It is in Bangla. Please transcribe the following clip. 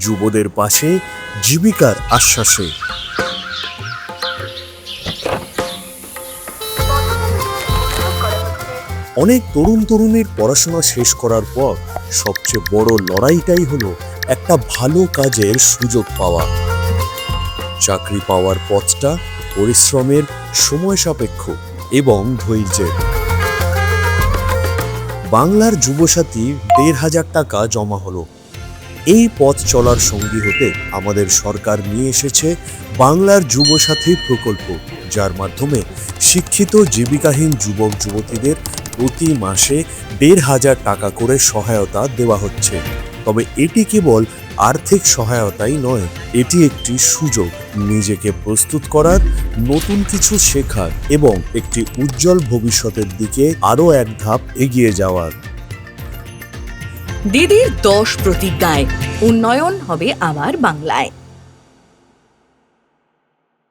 যুবদের পাশে, জীবিকার আশ্বাসে। অনেক তরুণ তরুণীর পড়াশোনা শেষ করার পর সবচেয়ে বড় লড়াইটাই হলো একটা ভালো কাজের সুযোগ পাওয়া। চাকরি পাওয়ার পথটা পরিশ্রমের, সময় সাপেক্ষ এবং ধৈর্যের। বাংলার যুবসাথীর ১৫০০ টাকা জমা হলো। এই পথ চলার সঙ্গী হতে আমাদের সরকার নিয়ে এসেছে বাংলার যুবসাথী প্রকল্প, যার মাধ্যমে শিক্ষিত জীবিকাহীন যুবক যুবতীদের প্রতি মাসে ১৫০০ টাকা করে সহায়তা দেওয়া হচ্ছে। তবে এটি কেবল আর্থিক সহায়তাই নয়, এটি একটি সুযোগ নিজেকে প্রস্তুত করার, নতুন কিছু শেখার এবং একটি উজ্জ্বল ভবিষ্যতের দিকে আরও এক ধাপ এগিয়ে যাওয়ার। দিদির 10 প্রতিজ্ঞায় উন্নয়ন হবে আমার বাংলায়।